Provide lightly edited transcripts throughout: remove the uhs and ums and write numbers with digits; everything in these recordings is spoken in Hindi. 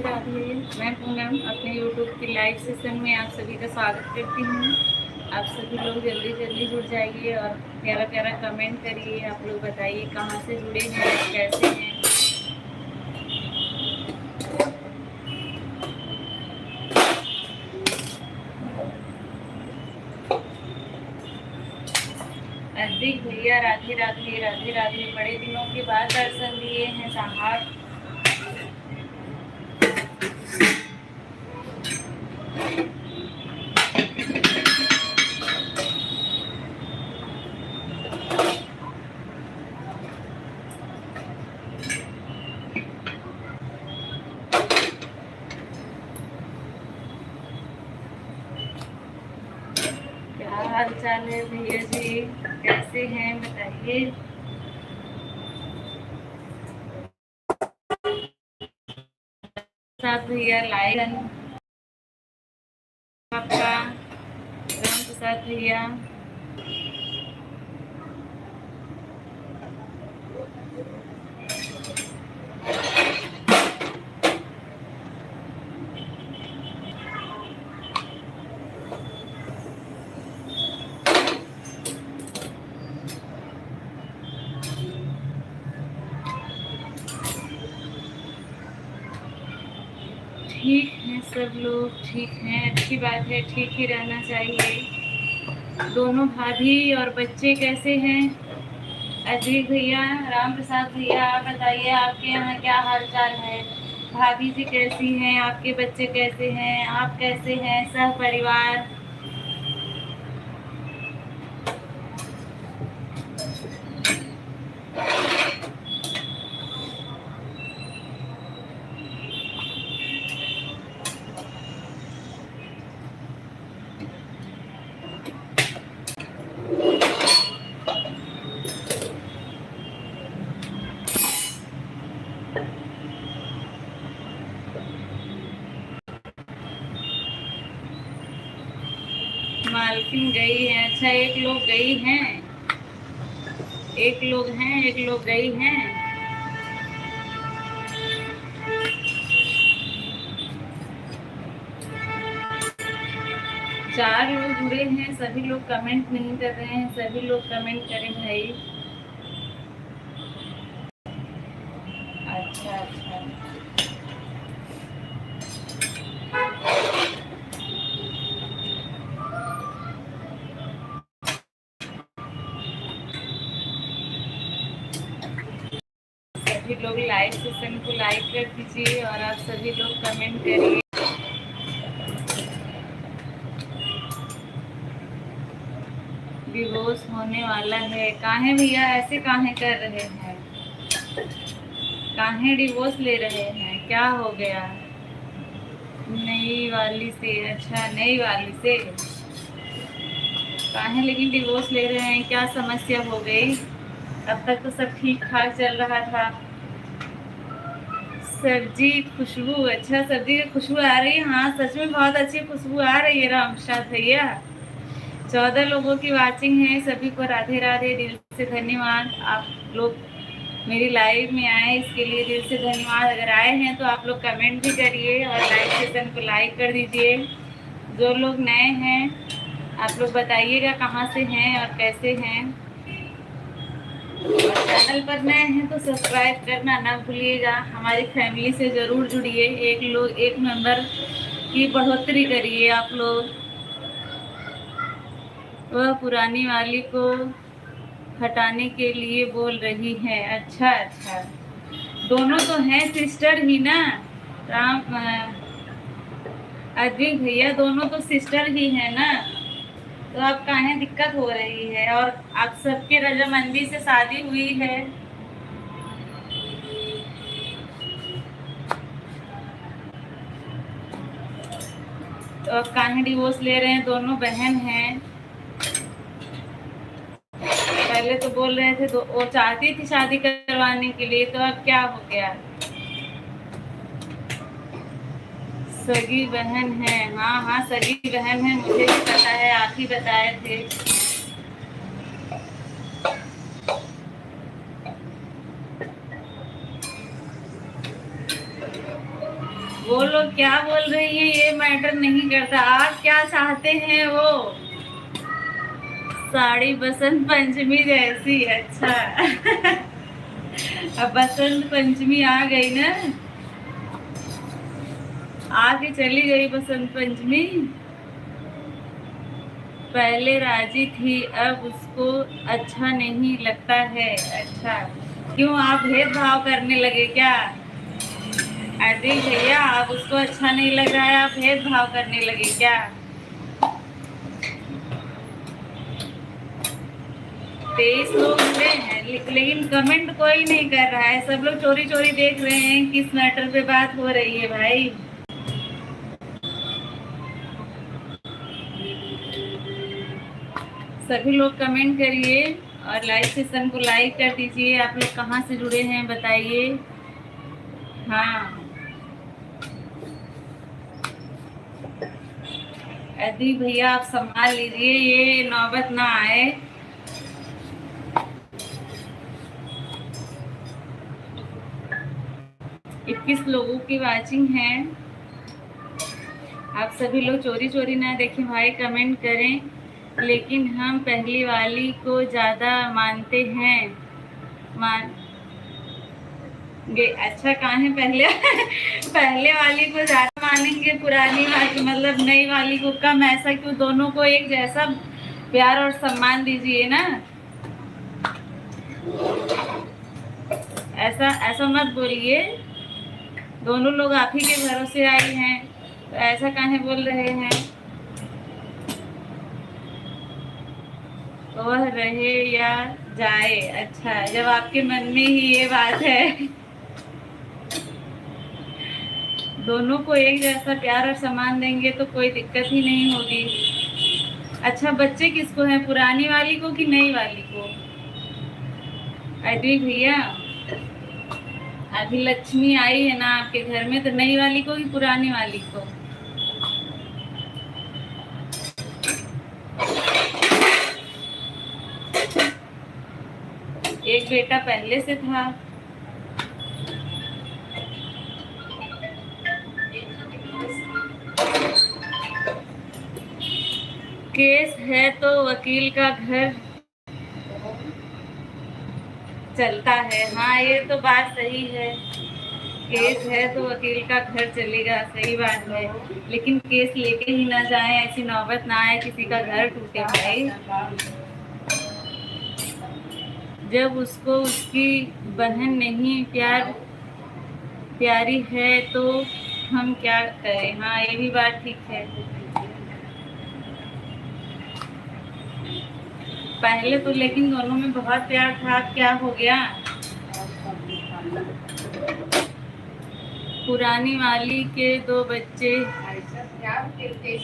राधे। मैं पूनम अपने यूट्यूब की लाइव सेशन में आप सभी का स्वागत करती हूँ। आप सभी लोग जल्दी जल्दी जुड़ जाइए और प्यारा प्यारा कमेंट करिए। आप लोग बताइए कहाँ से जुड़े हैं, कैसे हैं। अधिक भैया राधे राधे राधे राधे। बड़े दिनों के बाद दर्शन दिए हैं साहब। क्या हाल चाल है भैया जी, कैसे हैं बताइए। साथ भैया लाइव आपका राम प्रसाद भैया। ठीक है, सब लोग ठीक हैं, अच्छी बात है, ठीक ही रहना चाहिए। दोनों भाभी और बच्चे कैसे हैं? अजीत भैया, राम प्रसाद भैया, आप बताइए आपके यहाँ क्या हाल चाल है। भाभी जी कैसी हैं, आपके बच्चे कैसे हैं, आप कैसे हैं, सब परिवार। मालकिन गई है, अच्छा एक लोग गई हैं, एक लोग हैं, एक लोग गई हैं। चार लोग जुड़े हैं, सभी लोग कमेंट नहीं कर रहे हैं, सभी लोग कमेंट करें भाई। अच्छा अच्छा, सभी लोग लाइव सेशन को लाइक कर दीजिए और आप सभी लोग कमेंट करिए। डिवोर्स होने वाला है, काहे भैया ऐसे काहे कर रहे हैं, काहे डिवोर्स ले रहे हैं, क्या हो गया। नई वाली से, अच्छा नई वाली से काहे लेकिन डिवोर्स ले रहे हैं, क्या समस्या हो गई। अब तक तो सब ठीक ठाक चल रहा था। सब्जी खुशबू, अच्छा सब्जी की खुशबू आ रही है। हाँ सच में बहुत अच्छी खुशबू आ रही है राम प्रसाद भैया। 14 लोगों की वाचिंग है, सभी को राधे राधे, दिल से धन्यवाद। आप लोग मेरी लाइव में आए इसके लिए दिल से धन्यवाद। अगर आए हैं तो आप लोग कमेंट भी करिए और लाइव सेशन को लाइक कर दीजिए। जो लोग नए हैं आप लोग बताइएगा कहाँ से हैं और कैसे हैं। और चैनल पर नए हैं तो सब्सक्राइब करना ना भूलिएगा। हमारी फैमिली से ज़रूर जुड़िए, एक मेंबर की बढ़ोतरी करिए आप लोग। वह पुरानी वाली को हटाने के लिए बोल रही है। अच्छा अच्छा, दोनों तो हैं सिस्टर ही ना। राम अद्विक भैया, दोनों तो सिस्टर ही है ना, तो अब काहे दिक्कत हो रही है। और आप सबके रजामंदी से शादी हुई है। तो अब काहे डिवोर्स ले रहे हैं, दोनों बहन हैं। पहले तो बोल रहे थे तो वो चाहती थी शादी करवाने के लिए, तो अब क्या हो गया। सगी बहन है, हाँ हाँ सगी बहन है, मुझे भी पता है, आप ही बताए थे। वो क्या बोल रही है ये मैटर नहीं करता, आप क्या चाहते हैं वो साड़ी बसंत पंचमी जैसी। अच्छा अब बसंत पंचमी आ गई ना, आके चली गई बसंत पंचमी। पहले राजी थी अब उसको अच्छा नहीं लगता है। अच्छा क्यों, आप भेदभाव करने लगे क्या? अरे भैया आप उसको अच्छा नहीं लग रहा है, आप भेदभाव करने लगे क्या? 23 लोग जुड़े हैं लेकिन कमेंट कोई नहीं कर रहा है, सब लोग चोरी चोरी देख रहे हैं किस मैटर पे बात हो रही है भाई। सभी लोग कमेंट करिए और लाइव सेशन को लाइक कर दीजिए। आप लोग कहाँ से जुड़े हैं बताइए। हाँ अदी भैया आप संभाल लीजिए, ये नौबत ना आए। 21 लोगों की वाचिंग है। आप सभी लोग चोरी चोरी ना देखें भाई, कमेंट करें। लेकिन हम पहली वाली को ज़्यादा मानते हैं, अच्छा कहाँ है पहले पहले वाली को ज़्यादा मानेंगे, पुरानी वाली मतलब नई वाली को कम, ऐसा क्यों? दोनों को एक जैसा प्यार और सम्मान दीजिए ना, ऐसा ऐसा मत बोलिए। दोनों लोग आप ही के भरोसे आई हैं, तो ऐसा काहे बोल रहे हैं? वह रहे या जाए, अच्छा जब आपके मन में ही ये बात है। दोनों को एक जैसा प्यार और सम्मान देंगे तो कोई दिक्कत ही नहीं होगी। अच्छा बच्चे किसको हैं, पुरानी वाली को कि नई वाली को? अरे भैया अभी लक्ष्मी आई है ना आपके घर में, तो नई वाली को कि पुरानी वाली को? एक बेटा पहले से था। केस है तो वकील का घर चलता है। हाँ ये तो बात सही है, केस है तो वकील का घर चलेगा, सही बात है। लेकिन केस लेके ही ना जाए, ऐसी नौबत ना आए किसी का घर टूटे भाई। जब उसको उसकी बहन नहीं प्यारी है तो हम क्या करें? हाँ ये भी बात ठीक है। पहले तो लेकिन दोनों में बहुत प्यार था, क्या हो गया? पुरानी वाली के 2 बच्चे,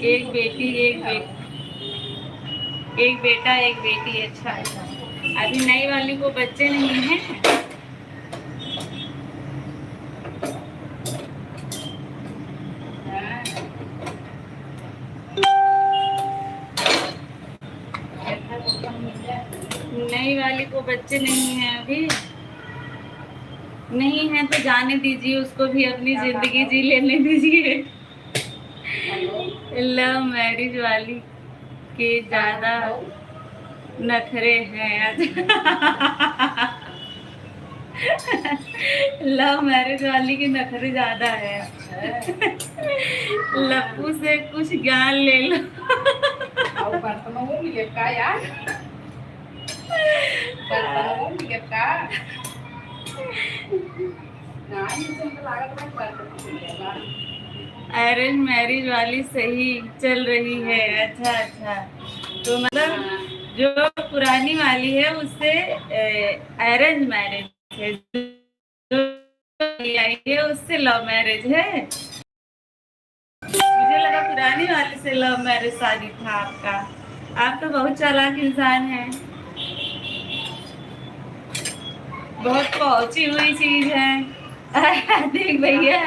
एक बेटी एक बेटा एक बेटी। अच्छा अभी नई वाली को बच्चे नहीं हैं। नई वाली को बच्चे नहीं हैं अभी, नहीं है तो जाने दीजिए, उसको भी अपनी जिंदगी जी लेने दीजिए। लव मैरिज वाली के ज्यादा नखरे हैं। लव मैरिज वाली के नखरे ज्यादा है। लप्पू से कुछ ज्ञान ले लो। अरेंज मैरिज वाली सही चल रही है। अच्छा अच्छा, तो मतलब जो पुरानी वाली है उससे अरेंज मैरिज है, जो आई है उससे लव मैरिज है। मुझे लगा पुरानी वाली से लव मैरिज शादी था आपका। आप तो बहुत चालाक इंसान हैं, बहुत पहुंची हुई चीज है। देख भैया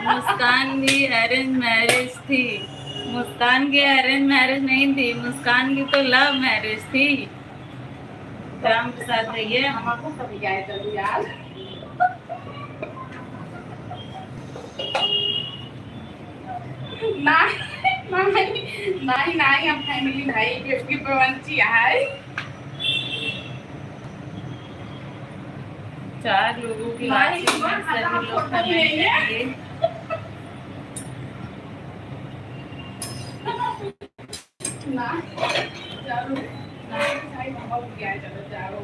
मुस्कान भी अरेंज मैरिज थी। मुस्कान की अरेंज मैरिज नहीं थी, मुस्कान की तो लव मैरिज थी। राम प्रसाद भैया हमको कभी आए तो यार नहीं हम फैमिली भाई के प्रवंची है। 4 लोगों की वाचिंग में सभी लोग कमेंट करिए। ना जरूर भाई हम भी आए चलो जाओ।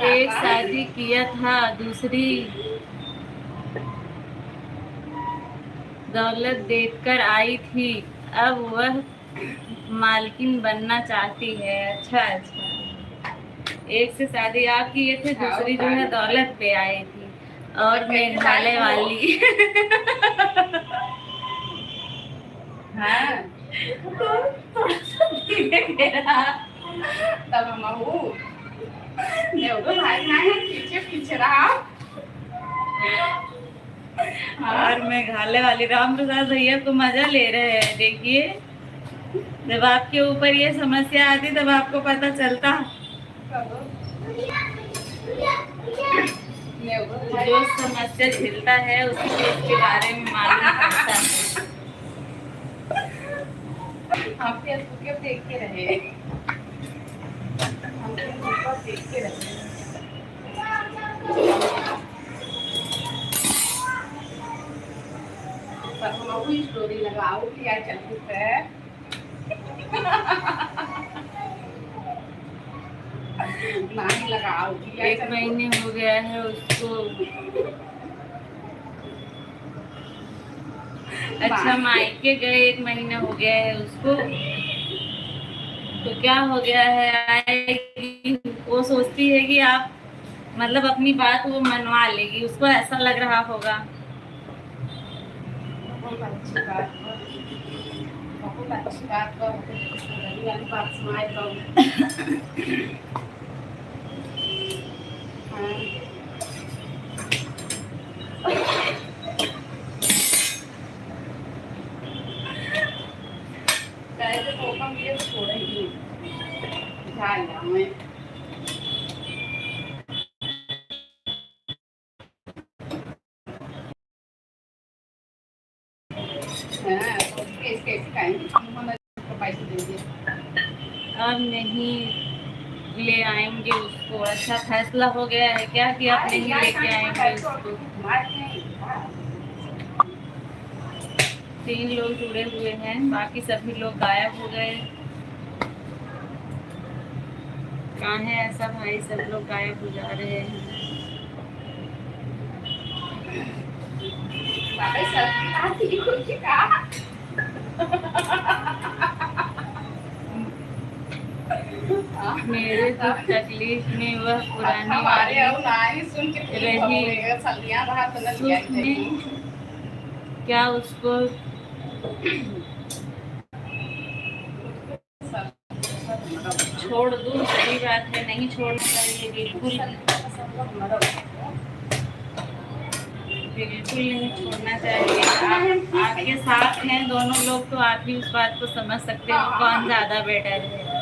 एक शादी किया था, दूसरी दौलत देखकर आई थी, अब वह मालकिन बनना चाहती है। अच्छा अच्छा, एक से शादी आप किए थे, दूसरी जो है दौलत पे आई थी। और मेघालय वाली हाँ तब हम भाई ना पीछे पीछे रहा। और मेघालय वाली राम प्रसाद भैया को मजा ले रहे हैं। देखिए, जब आपके ऊपर ये समस्या आती तब आपको पता चलता। जो समस्या झेलता है उसी को उसके बारे में मालूम पड़ता है। हम फेसबुक देखते रहे, हम फेसबुक देखते रहे। पर हम वही स्टोरी लगाओ कि यार चलती है। नहीं लगाओ कि 1 महीने हो गया है उसको। अच्छा, मायके गए 1 महीना हो गया है उसको, तो क्या हो गया है, आएगी वो सोचती है कि आप मतलब अपनी बात वो मनवा लेगी, उसको ऐसा लग रहा होगा। बहुत अच्छी बात, बहुत अच्छी बात वाली बात सुनाए तो। कैसे मौका मिले तो छोड़ेंगे जाएगा मैं। हाँ तो कैसे पैसे देंगे। अब नहीं ले आएंगे उसको। अच्छा फैसला हो गया है क्या कि अब नहीं लेके आएंगे उसको? 3 लोग जुड़े हुए हैं, बाकी सभी लोग गायब हो गए। कहाँ है ऐसा भाई, सब लोग गायब हो जा रहे हैं। मेरे दुख तकलीफ में वह पुरानी वाली रही, सुख में क्या उसको छोड़ दूं? सही बात है, नहीं छोड़ना चाहिए, बिल्कुल बिल्कुल नहीं छोड़ना चाहिए। आप आपके साथ हैं दोनों लोग, तो आप ही उस बात को समझ सकते हो कौन ज्यादा बेटर है।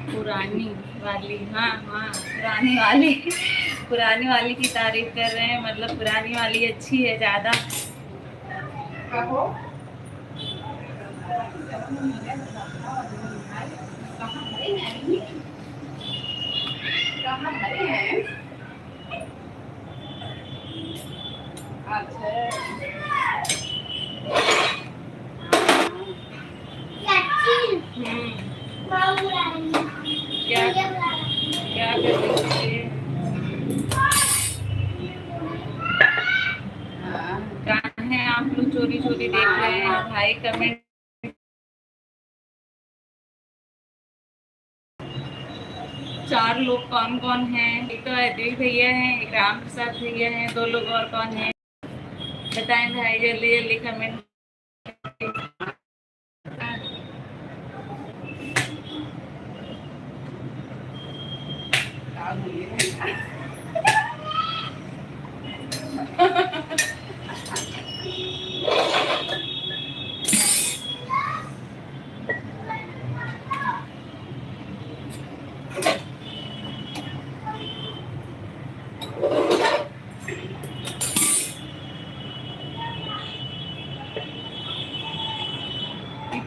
पुरानी वाली, हाँ हाँ पुरानी वाली पुरानी वाली की तारीफ कर रहे हैं, मतलब पुरानी वाली अच्छी है ज्यादा। क्या क्या करेंगे? कहाँ हैं आप लोग? चोरी चोरी देख रहे हैं भाई, कमेंट 4 लोग कौन कौन हैं? एक तो अद्विक भैया हैं, एक राम प्रसाद भैया हैं, 2 लोग और कौन हैं बताएं भाई, जल्दी जल्दी कमेंट।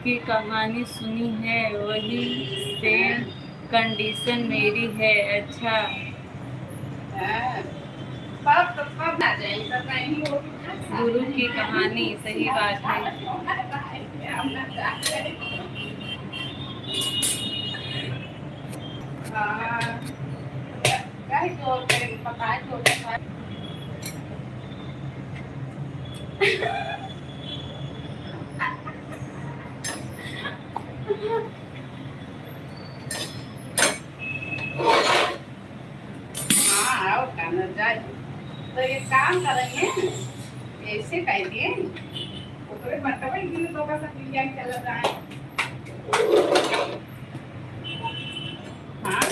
की कहानी सुनी है, वही सेम कंडीशन मेरी है। अच्छा, गुरु की कहानी, सही बात है। तो ये काम करेंगे ऐसे कह दिए ऊपर मतलब इतने तो का सब डिजाइन चल रहा है। हाँ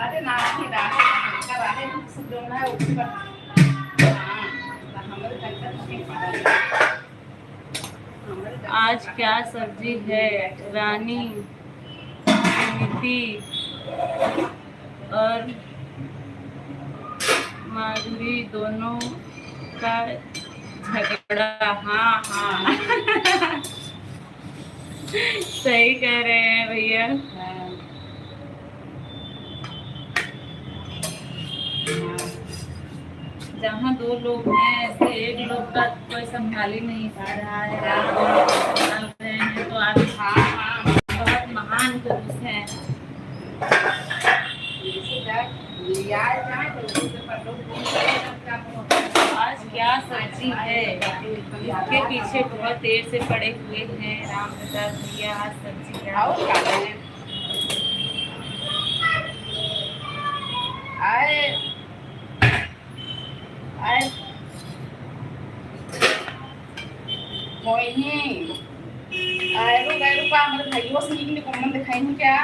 अरे नाची राहे का राहे सब जो है ऊपर। हाँ हमारे कंटर नहीं पड़ा। आज क्या सब्जी है? रानी, सुमिति और माधुरी दोनों का झगड़ा। हाँ हाँ सही कह रहे हैं भैया। जहाँ 2 लोग हैं ऐसे एक लोग का कोई संभाल ही नहीं पा रहा है, आप दोनों को संभाल रहे हैं तो आप बहुत महान पुरुष हैं। आज क्या सब्जी है? इसके पीछे बहुत देर से पड़े हुए हैं राम प्रसाद भैया। आज सब्जी क्या है? मोहिनी आयरो गैरो का हमारे भाइयों से निकले कॉमन दिखाई हूँ क्या?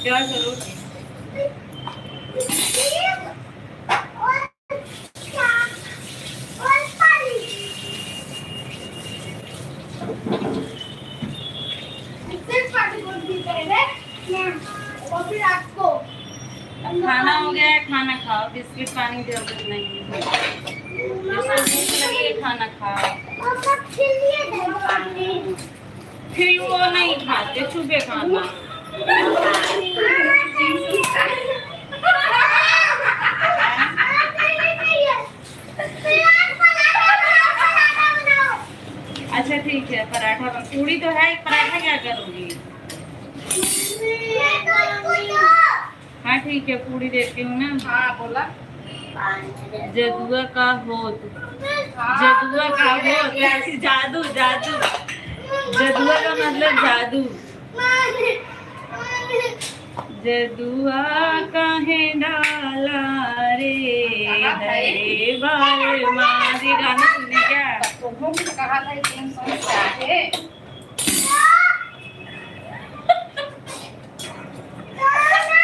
क्या करो? खाना हो गया है, खाना खाओ। बिस्किट पानी की जरूरत नहीं है। जैसा भूख लगी है खाना खाओ। फिर वो नहीं खाते, छुपे खाना। अच्छा ठीक है, पराठा पूड़ी तो है, पराठा क्या करोगी? हाँ ठीक है, पूड़ी देती हूँ ना। हाँ बोला। जदुआ का होत, जदुआ का होत, जादू जादू। जदुआ का मतलब जादू। जदुआ काहे डाला रे हरे बाल माँ। ये गाना सुनने क्या? तुमको भी कहा था कि हम समझ चाहे।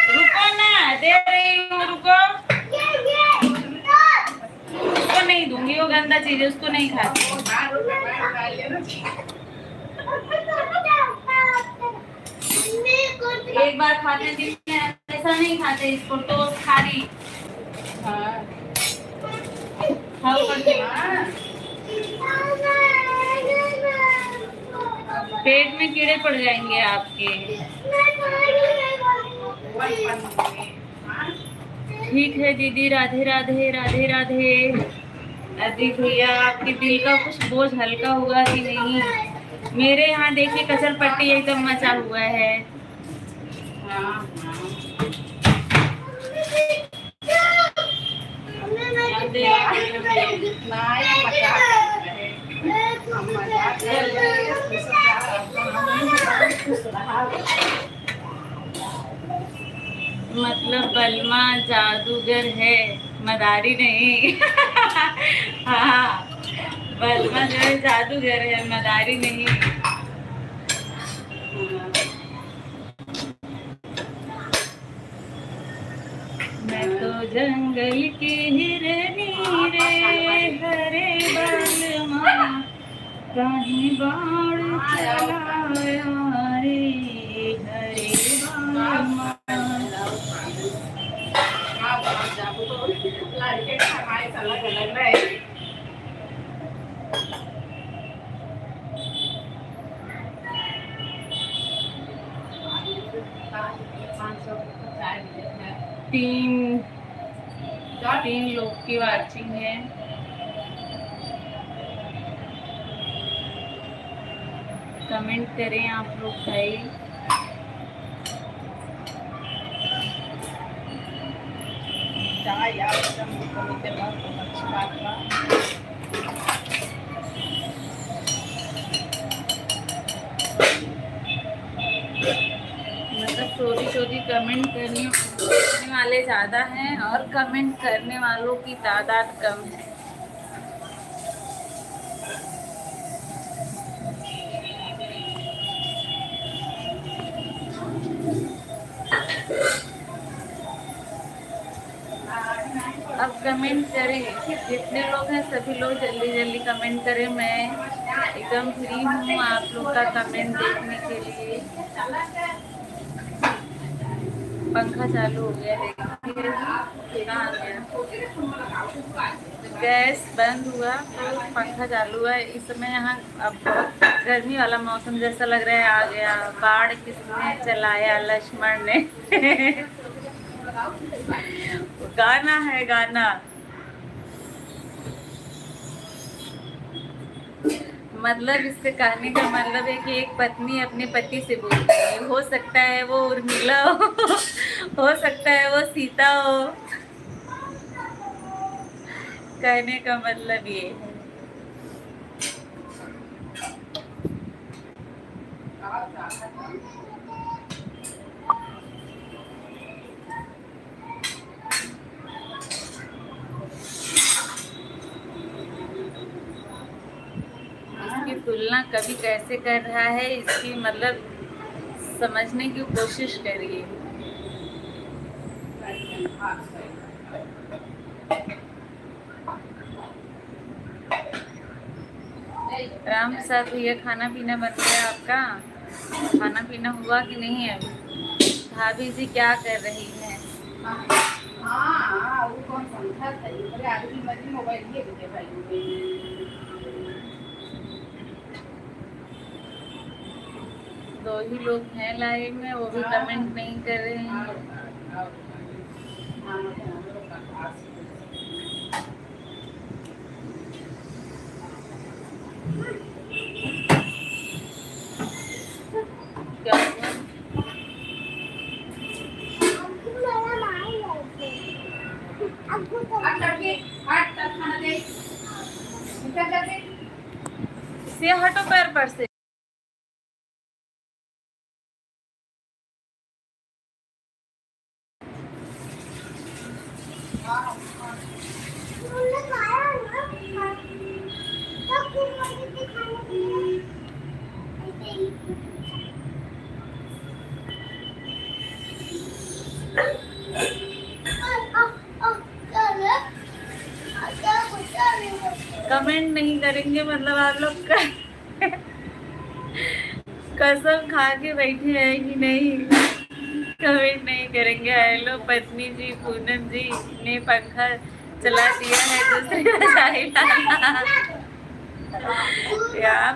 रुको ना, दे रही हूँ, रुको। उसको नहीं दूंगी, वो गंदा चीज है, उसको नहीं खाती। एक बार खाते दिन में ऐसा नहीं खाते इसको, टोस्ट खारी। खाओ करके। पेट में कीड़े पड़ जाएंगे आपके। ठीक है दीदी, राधे राधे राधे राधे। अभी भैया आपके दिल का कुछ बोझ हल्का हुआ कि नहीं? मेरे यहाँ देखिए कचर पट्टी एकदम मचा हुआ है। हाँ हाँ ना ये मजाक कर रहे हैं। हम मजाक कर रहे हैं, ये सब क्या हम खुश रहा। मतलब बलमा जादूगर है, मदारी नहीं। हाँ, बलमा जो है जादूगर है, मदारी नहीं। मैं तो जंगल की हिरनी रे, हरे बलमा कहीं बाण चलाया रे, हरे बलमा। लड़के का हमारे अलग अलग है। तीन तीन लोग की वाचिंग है। कमेंट करें आप लोग भाई। यार अच्छी बात बा। मतलब छोटी कमेंट करने वाले ज़्यादा हैं और कमेंट करने वालों की तादाद कम है। अब कमेंट करें, जितने लोग हैं सभी लोग जल्दी जल्दी कमेंट करें। मैं एकदम फ्री हूँ आप लोग का कमेंट देखने के लिए। पंखा चालू हो गया, देखिए कहाँ आ गया। गैस बंद हुआ तो पंखा चालू है। इस समय यहाँ अब बहुत गर्मी वाला मौसम जैसा लग रहा है। आ गया बाढ़ किसने चलाया, लक्ष्मण ने। गाना है गाना। मतलब इसके कहने का मतलब है कि एक पत्नी अपने पति से बोलती है, हो सकता है वो उर्मिला हो सकता है वो सीता हो। कहने का मतलब ये है। इसकी तुलना कभी कैसे कर रहा है, इसकी मतलब समझने की कोशिश करिए। राम प्रसाद भैया, खाना पीना बन गया आपका? खाना पीना हुआ कि नहीं है? भाभी जी क्या कर रही हैं? हाँ वो कौन समझा था, ये आदमी मर्जी मोबाइल ये देखे भाई। दो ही लोग हैं लाइव में, वो भी कमेंट नहीं कर रहे हैं। क्या हुआ? से हटो पैर पर से। कमेंट नहीं करेंगे मतलब आप लोग कसम खा के बैठे हैं कि नहीं कमेंट नहीं करेंगे। हेलो पत्नी जी, पूनम जी ने पंखा चला दिया है दूसरी यार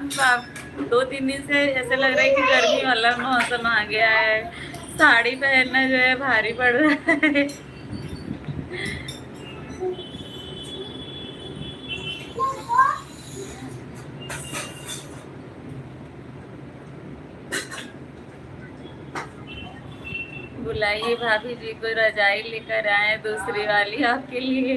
2-3 दिन से ऐसे लग रहा है कि गर्मी वाला मौसम आ गया है। साड़ी पहनना जो है भारी पड़ रहा है। बुलाइए भाभी जी को, रजाई लेकर आए दूसरी वाली आपके लिए।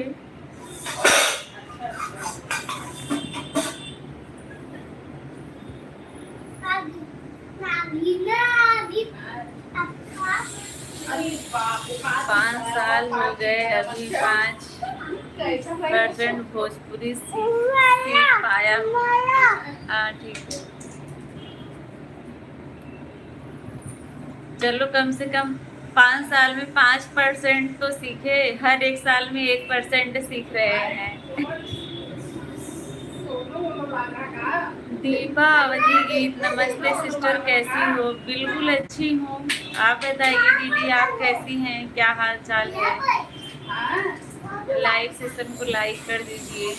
अरे बाप रे, 5 साल हो गए, अभी 5% भोजपुरी सीख पाया। हाँ ठीक है, चलो कम से कम 5 साल में 5% तो सीखे, हर एक साल में 1% सीख रहे हैं। दीपावली गीत। नमस्ते सिस्टर, कैसी हो? बिल्कुल अच्छी हूँ, आप बताइए दीदी आप कैसी हैं, क्या हाल चाल है? लाइव सेशन को लाइक कर दीजिए।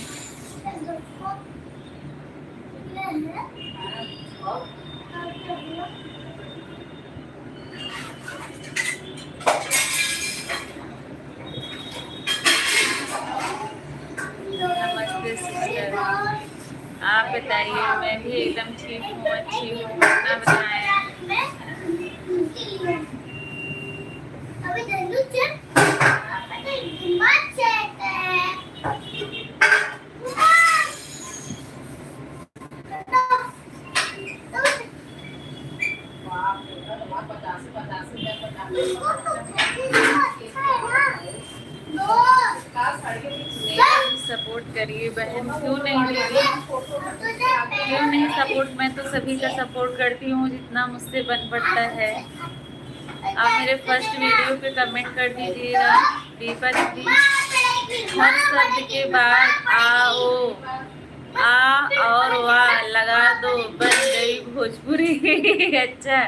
नमस्ते सिस्टर, आप बताइए। मैं भी एकदम ठीक हूँ, अच्छी हूँ, अपना बताएं। सपोर्ट करिए बहन, क्यों नहीं दीदी, क्यों नहीं सपोर्ट? मैं तो सभी का सपोर्ट करती हूँ जितना मुझसे बन पड़ता है। आप मेरे फर्स्ट वीडियो पे कमेंट कर दीजिएगा। दीपा दीदी, हर शब्द के बाद आओ आ और वाह लगा दो, बन गई भोजपुरी। अच्छा,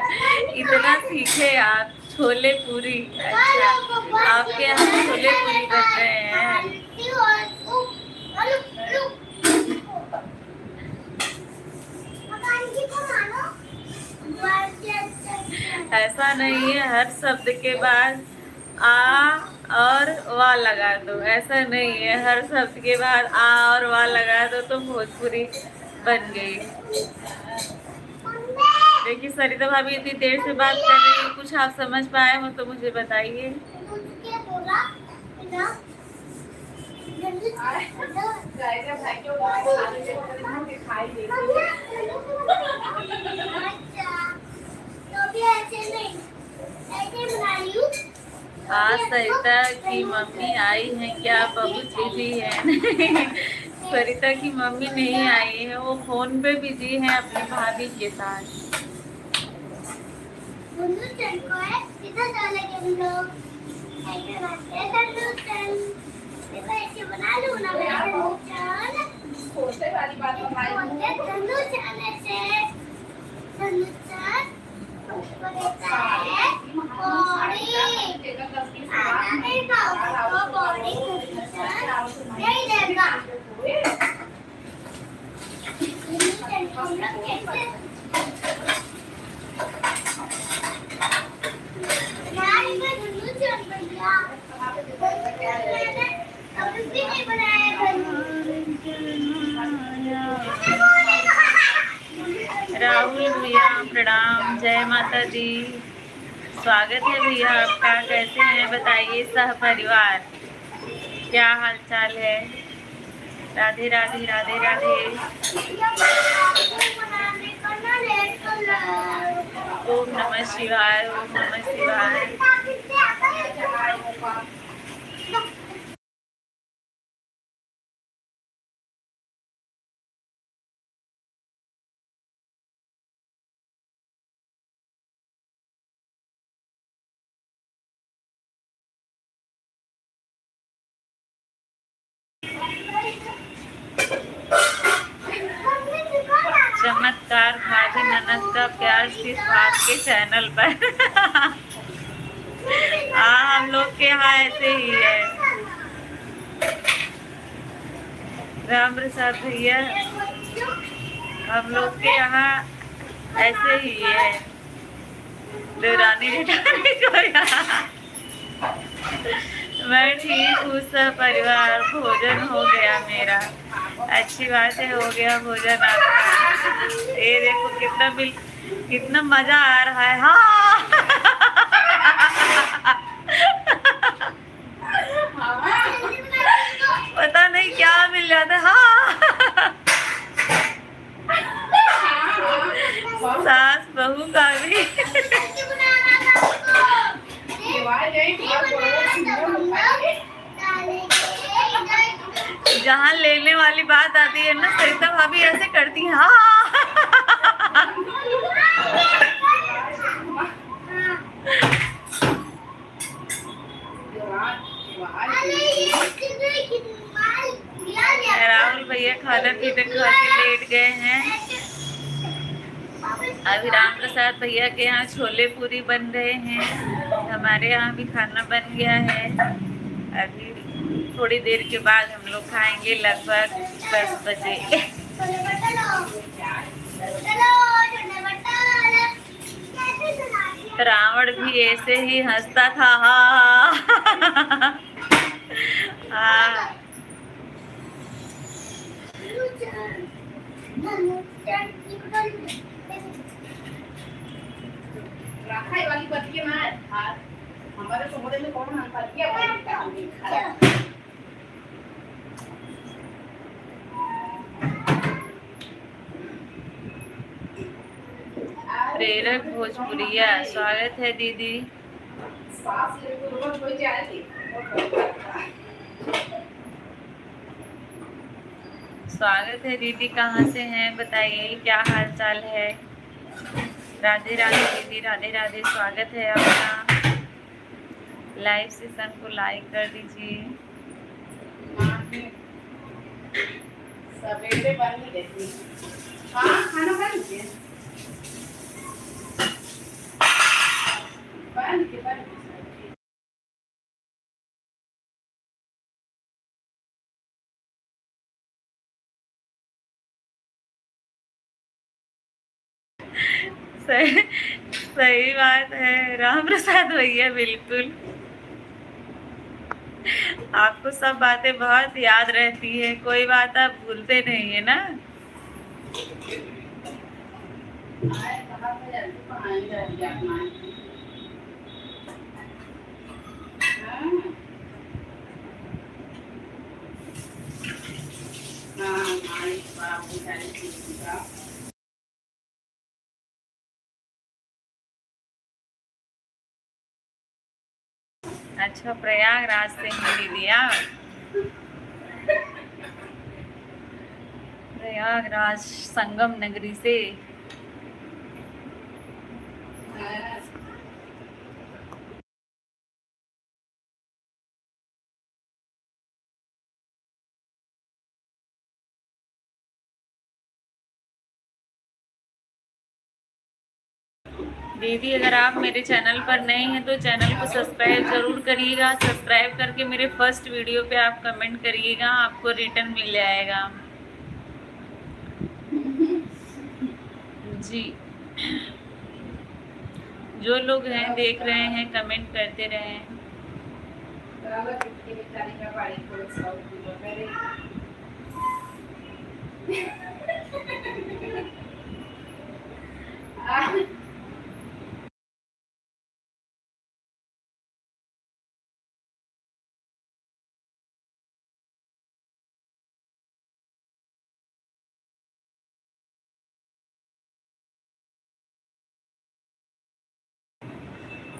इतना सीखे आप? छोले पूरी, अच्छा आपके यहाँ छोले पूरी बन रहे हैं। ऐसा नहीं है हर शब्द के बाद आ और वाह लगा दो, ऐसा नहीं है हर शब्द के बाद आ और वाह लगा दो तो भोजपुरी बन गई। देखिए सरिता भाभी इतनी देर से बात कर रही है, कुछ आप समझ पाए हो तो मुझे बताइए। आज सरिता की मम्मी आई है क्या? बहुत बिजी है। सरिता की मम्मी नहीं आई है, वो फोन पे बिजी है अपनी भाभी के साथ। वाली बात राहुल भैया प्रणाम, जय माता दी, स्वागत है भैया आपका। कैसे हैं बताइए सह परिवार, क्या हाल चाल है? राधे राधे राधे राधे। ओम नमः शिवाय, ओम नमः शिवाय। चमत्कार भाभी ननद का प्यार सिर्फ आपके चैनल पर। हाँ हम लोग के यहाँ ऐसे ही है। राम प्रसाद भैया, हम लोग के यहाँ ऐसे ही है। देवरानी जेठानी को यहाँ। मैं ठीक हूँ, सब परिवार। भोजन हो गया मेरा, अच्छी बात है, हो गया भोजन आपका। ये देखो कितना मजा आ रहा है। हाँ जहाँ लेने वाली बात आती है ना सरिता भाभी ऐसे करती है हाँ। राहुल भैया खाना पीना खा के लेट गए हैं। अभी राम प्रसाद भैया के यहाँ छोले पूरी बन रहे हैं, हमारे यहाँ भी खाना बन गया है। अभी थोड़ी देर के बाद हम लोग खाएंगे लगभग 10 बजे। रावण भी ऐसे ही हंसता था हाँ। राखाई वाली बत्ती मार हमारे समुद्र में कौन हम कर दिया प्रेरक भोजपुरिया स्वागत है दीदी। स्वागत है दीदी, कहाँ से हैं बताइए, क्या हाल चाल है। राधे राधे दीदी, राधे राधे, स्वागत है आपका। लाइव सेशन को लाइक कर दीजिए। सवेरे बन ही देती हाँ खाना बन गया बन के सही बात है राम प्रसाद भैया, बिल्कुल आपको सब बातें बहुत याद रहती है, कोई बात आप भूलते नहीं है ना। अच्छा, प्रयागराज से हिंदी दिया, प्रयागराज संगम नगरी से। दीदी अगर आप मेरे चैनल पर नए हैं तो चैनल को सब्सक्राइब ज़रूर करिएगा। सब्सक्राइब करके मेरे फर्स्ट वीडियो पे आप कमेंट करिएगा, आपको रिटर्न मिल जाएगा जी। जो लोग हैं देख रहे हैं कमेंट करते रहें।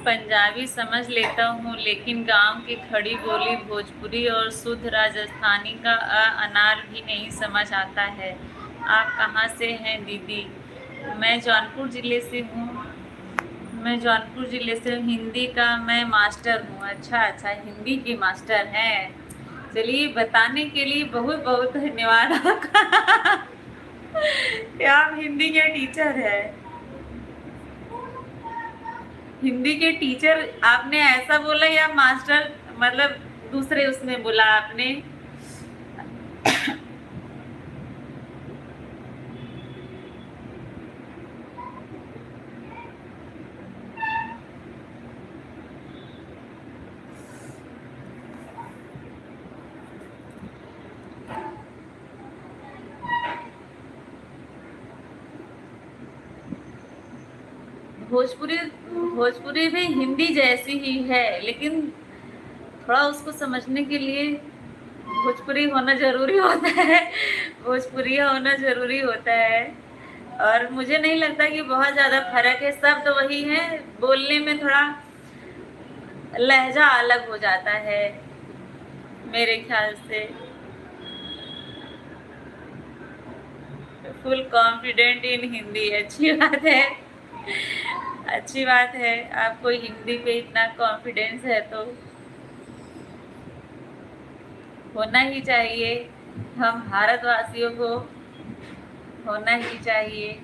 पंजाबी समझ लेता हूँ लेकिन गांव की खड़ी बोली भोजपुरी और शुद्ध राजस्थानी का अनार भी नहीं समझ आता है। आप कहाँ से हैं दीदी? मैं जौनपुर ज़िले से हूँ। मैं जौनपुर ज़िले से हिंदी का मैं मास्टर हूँ। अच्छा, हिंदी की मास्टर हैं। चलिए, बताने के लिए बहुत बहुत धन्यवाद आपका। क्या आप हिंदी के टीचर हैं? हिंदी के टीचर आपने ऐसा बोला या मास्टर मतलब दूसरे उसमें बोला आपने? भोजपुरी भी हिंदी जैसी ही है, लेकिन थोड़ा उसको समझने के लिए भोजपुरी होना ज़रूरी होता है, भोजपुरी होना ज़रूरी होता है। और मुझे नहीं लगता कि बहुत ज़्यादा फर्क है, शब्द तो वही है, बोलने में थोड़ा लहजा अलग हो जाता है मेरे ख्याल से। फुल कॉन्फिडेंट इन हिंदी, अच्छी बात है। अच्छी बात है, आपको हिंदी पे इतना कॉन्फिडेंस है तो होना ही चाहिए। हम भारतवासियों को होना ही चाहिए।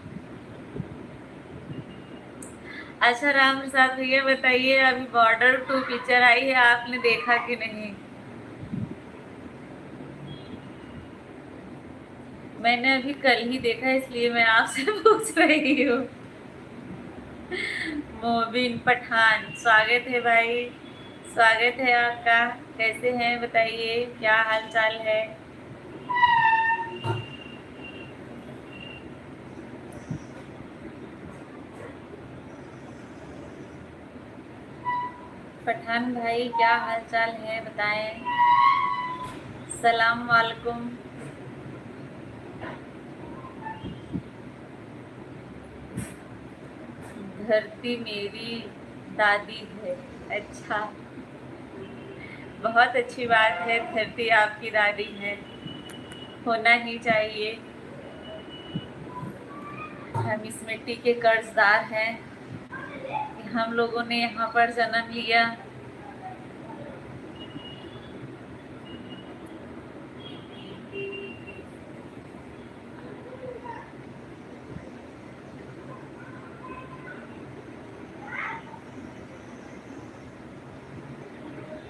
अच्छा राम प्रसाद भैया बताइए, अभी बॉर्डर 2 पिक्चर आई है, आपने देखा कि नहीं? मैंने अभी कल ही देखा, इसलिए मैं आपसे पूछ रही हूँ। मोबिन पठान, स्वागत है भाई, स्वागत है आपका। कैसे हैं बताइए, क्या हाल चाल है? पठान भाई क्या हाल चाल है बताएं। सलाम वालेकुम। धरती मेरी दादी है, अच्छा, बहुत अच्छी बात है, धरती आपकी दादी है, होना ही चाहिए। हम इस मिट्टी के कर्जदार हैं कि हम लोगों ने यहाँ पर जन्म लिया।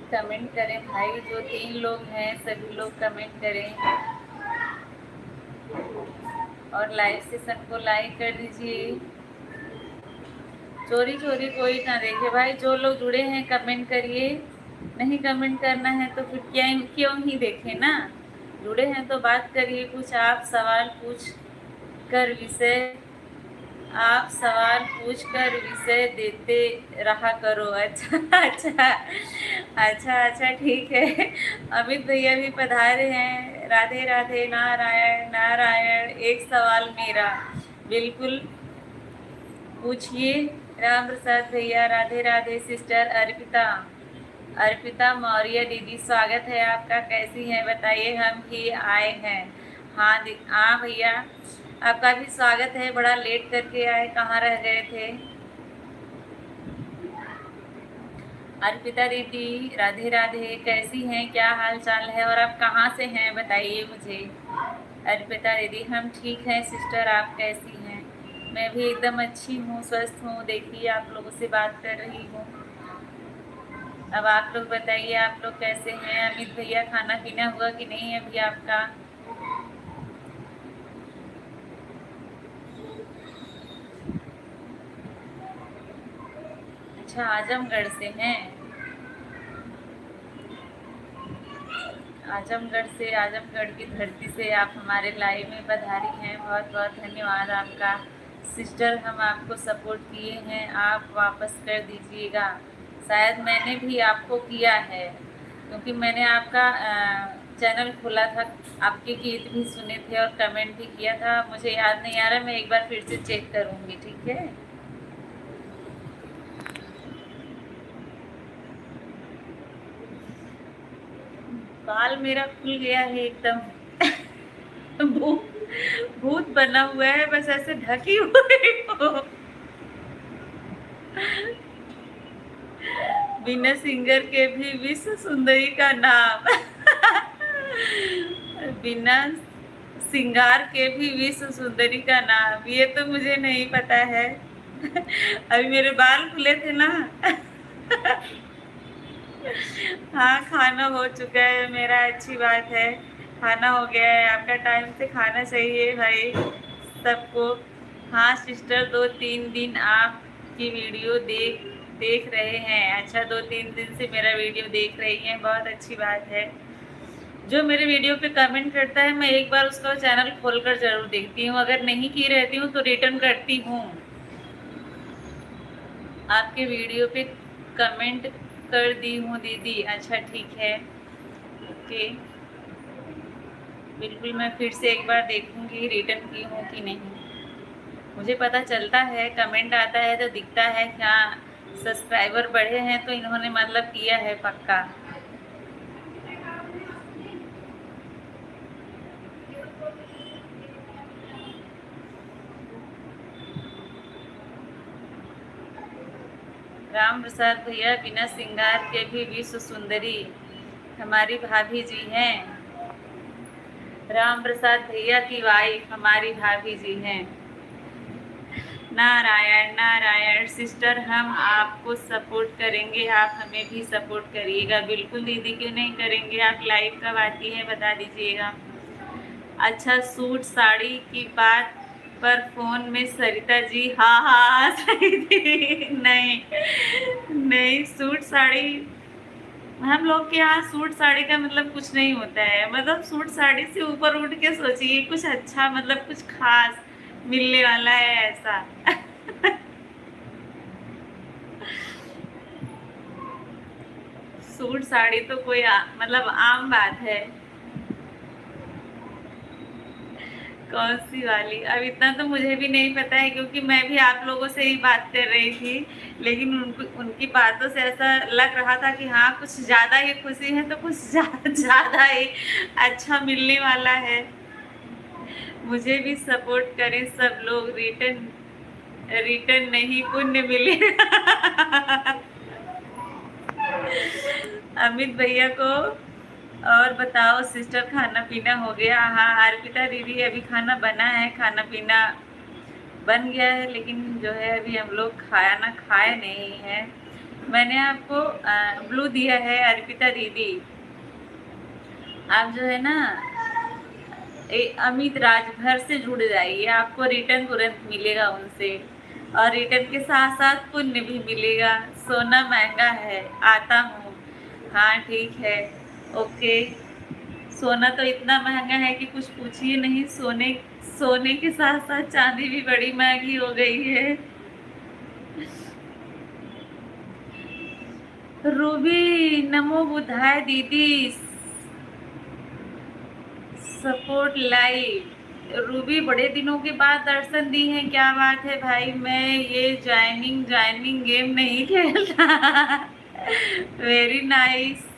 कमेंट करें भाई, जो 3 लोग हैं सभी लोग कमेंट करें और लाइव सेशन को लाइक कर दीजिए। चोरी चोरी कोई ना देखे भाई, जो लोग जुड़े हैं कमेंट करिए, नहीं कमेंट करना है तो फिर क्या क्यों ही देखें ना। जुड़े हैं तो बात करिए, कुछ आप सवाल पूछ कर विषय आप सवाल पूछ कर विषय देते रहा करो। अच्छा अच्छा अच्छा अच्छा, ठीक है। अमित भैया भी पधारे हैं, राधे राधे, नारायण नारायण। एक सवाल मेरा, बिल्कुल पूछिए राम प्रसाद भैया। राधे राधे सिस्टर अर्पिता, अर्पिता मौर्य दीदी, स्वागत है आपका, कैसी हैं बताइए, हम भी आए हैं। हाँ हाँ भैया, आपका भी स्वागत है, बड़ा लेट करके आए, कहाँ रह गए थे? अर्पिता दीदी राधे राधे, कैसी हैं, क्या हाल चाल है और आप कहाँ से हैं बताइए मुझे। अर्पिता दीदी हम ठीक हैं सिस्टर, आप कैसी हैं? मैं भी एकदम अच्छी हूँ, स्वस्थ हूँ, देखिए आप लोगों से बात कर रही हूँ। अब आप लोग बताइए, आप लोग कैसे हैं? अमित भैया खाना पीना हुआ कि नहीं अभी आपका? अच्छा, आजमगढ़ से हैं। आजमगढ़ से, आजमगढ़ की धरती से आप हमारे लाइव में पधारी हैं, बहुत बहुत धन्यवाद आपका। सिस्टर हम आपको सपोर्ट किए हैं, आप वापस कर दीजिएगा। शायद मैंने भी आपको किया है, क्योंकि मैंने आपका चैनल खोला था, आपके गीत भी सुने थे और कमेंट भी किया था, मुझे याद नहीं आ रहा, मैं एक बार फिर से चेक करूँगी, ठीक है? बाल मेरा खुल गया है एकदम। भूत बना हुआ है, बस ऐसे ढकी हुई हो। बिना सिंगर के भी विश्व सुंदरी का नाम। बिना सिंगार के भी विश्व सुंदरी का नाम, ये तो मुझे नहीं पता है। अभी मेरे बाल खुले थे ना। हाँ खाना हो चुका है मेरा, अच्छी बात है, खाना हो गया है। आपका टाइम से खाना चाहिए भाई सबको। हाँ सिस्टर, 2-3 दिन आपकी वीडियो देख रहे हैं। अच्छा, 2-3 दिन से मेरा वीडियो देख रही हैं, बहुत अच्छी बात है। जो मेरे वीडियो पे कमेंट करता है, मैं एक बार उसका चैनल खोलकर जरूर देखती हूँ, अगर नहीं की रहती हूँ तो रिटर्न करती हूँ। आपके वीडियो पे कमेंट कर दी हूँ दीदी। अच्छा ठीक है, ओके, बिल्कुल मैं फिर से एक बार देखूंगी रिटर्न की हूँ कि नहीं। मुझे पता चलता है, कमेंट आता है तो दिखता है, क्या सब्सक्राइबर बढ़े हैं तो इन्होंने मतलब किया है पक्का। प्रसाद भैया बिना श्रृंगार के भी विश्व सुंदरी हमारी भाभी जी हैं। राम प्रसाद भैया की वाइफ हमारी भाभी जी हैं। नारायण नारायण। सिस्टर हम आपको सपोर्ट करेंगे, आप हमें भी सपोर्ट करिएगा। बिल्कुल दीदी, क्यों नहीं करेंगे। आप लाइव कब आती हैं बता दीजिएगा। अच्छा, सूट साड़ी की बात पर फोन में सरिता जी हाँ हाँ सही थी। नहीं नहीं, सूट साड़ी हम लोग के यहाँ सूट साड़ी का मतलब कुछ नहीं होता है। मतलब सूट साड़ी से ऊपर उठ के सोचिए कुछ अच्छा, मतलब कुछ खास मिलने वाला है ऐसा। सूट साड़ी तो कोई मतलब आम बात है। कौन सी वाली, अब इतना तो मुझे भी नहीं पता है क्योंकि मैं भी आप लोगों से ही बात कर रही थी। लेकिन उनकी बातों से ऐसा लग रहा था कि हाँ कुछ ज़्यादा ही खुशी है, तो कुछ ज़्यादा ही अच्छा मिलने वाला है। मुझे भी सपोर्ट करें सब लोग। रिटर्न रिटर्न नहीं, पुण्य मिलेगा। अमित भैया को और बताओ सिस्टर, खाना पीना हो गया। हाँ अर्पिता दीदी, अभी खाना बना है, खाना पीना बन गया है, लेकिन जो है अभी हम लोग खाना खाए नहीं है। मैंने आपको ब्लू दिया है अर्पिता दीदी। आप जो है ना अमित राजभर से जुड़ जाइए, आपको रिटर्न तुरंत मिलेगा उनसे, और रिटर्न के साथ साथ पुण्य भी मिलेगा। सोना महंगा है, आता हूँ। हाँ ठीक है, ओके। सोना तो इतना महंगा है कि कुछ पूछिए नहीं। सोने सोने के साथ साथ चांदी भी बड़ी महंगी हो गई है। रूबी नमो बुधाय दीदी, सपोर्ट लाइव। रूबी बड़े दिनों के बाद दर्शन दी है, क्या बात है भाई। मैं ये ज्वाइनिंग गेम नहीं खेलता। Very nice.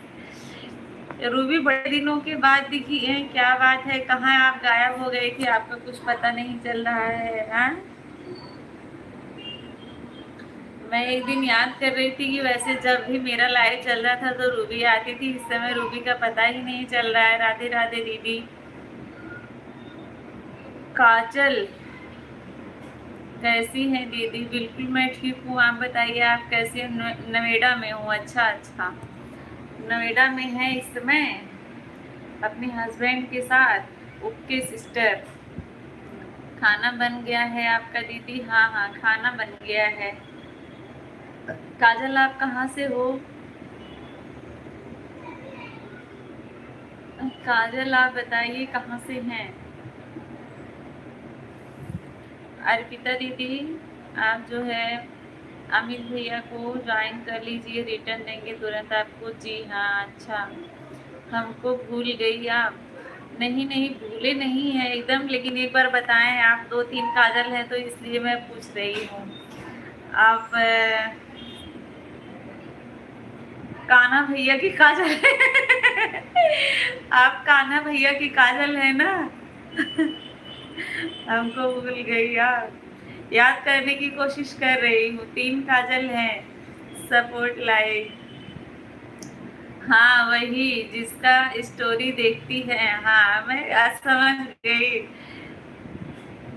रूबी बड़े दिनों के बाद दिखी है, क्या बात है। कहाँ आप गायब हो गए थे, आपका कुछ पता नहीं चल रहा है। हाँ, मैं एक दिन याद कर रही थी कि वैसे जब भी मेरा लाइव चल रहा था तो रूबी आती थी। इस समय रूबी का पता ही नहीं चल रहा है। राधे राधे दीदी। काजल कैसी हैं दीदी। बिल्कुल मैं ठीक हूँ, आप बताइए आप कैसे हैं। नोएडा में हूँ। अच्छा अच्छा, नोएडा में है इस समय अपने हस्बैंड के साथ। Okay sister. खाना बन गया है आपका दीदी। हाँ हाँ खाना बन गया है। काजल आप कहाँ से हो। काजल आप बताइए कहाँ से हैं। अर्पिता दीदी आप जो है अमित भैया को ज्वाइन कर लीजिए, रिटर्न देंगे तुरंत आपको। जी हाँ अच्छा, हमको भूल गई आप। नहीं नहीं भूले नहीं है एकदम, लेकिन एक बार बताएं। आप 2-3 काजल हैं तो इसलिए मैं पूछ रही हूँ। आप कान्हा भैया की काजल आप कान्हा भैया की काजल है ना। हमको भूल गई यार। याद करने की कोशिश कर रही हूँ। 3 काजल हैं। Support like. हाँ वही जिसका स्टोरी देखती है। हाँ मैं आज समझ गई।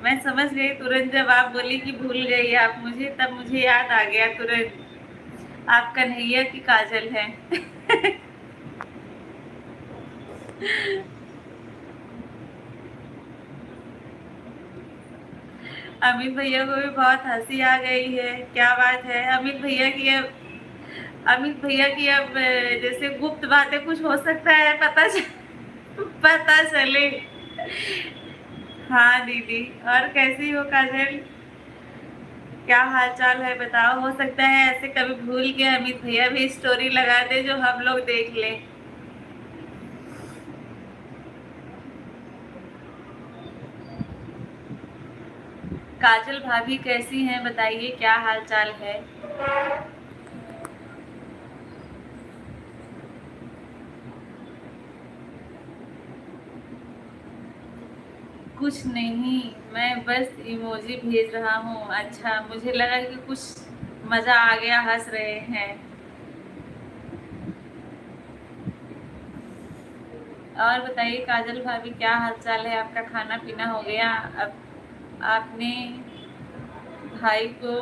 मैं समझ गई तुरंत, जब आप बोली कि भूल गई आप मुझे, तब मुझे याद आ गया तुरंत। आप कन्हैया की काजल हैं। अमित भैया को भी बहुत हंसी आ गई है, क्या बात है। अमित भैया की अब जैसे गुप्त बातें कुछ हो सकता है, पता चले। हाँ दीदी, और कैसी हो काजल, क्या हाल चाल है बताओ। हो सकता है ऐसे कभी भूल के अमित भैया भी स्टोरी लगा दे जो हम लोग देख लें। काजल भाभी कैसी हैं बताइए, क्या हाल चाल है। कुछ नहीं, मैं बस इमोजी भेज रहा हूँ। अच्छा, मुझे लगा कि कुछ मजा आ गया, हंस रहे हैं। और बताइए काजल भाभी, क्या हालचाल है आपका? खाना पीना हो गया? अब आपने भाई को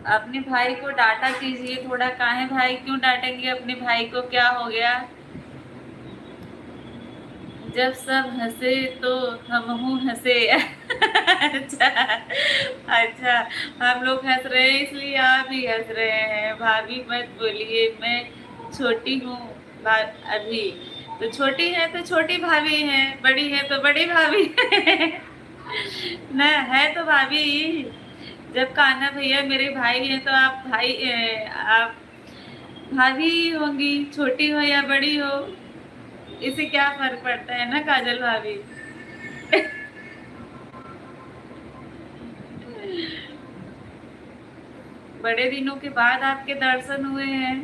अपने भाई को डांटा कीजिए थोड़ा। काहे भाई, क्यों डांटेंगे अपने भाई को? क्या हो गया? जब सब हंसे तो हमहू हंसे। अच्छा अच्छा, हम लोग हंस रहे हैं इसलिए आप भी हंस रहे हैं। भाभी मत बोलिए, मैं छोटी हूँ अभी। तो छोटी है तो छोटी भाभी है, बड़ी है तो बड़ी भाभी है। ना है तो भाभी। जब कान्हा भैया मेरे भाई हैं तो आप भाई आप भाभी ही होंगी, छोटी हो या बड़ी हो, इससे क्या फर्क पड़ता है ना काजल भाभी। बड़े दिनों के बाद आपके दर्शन हुए हैं।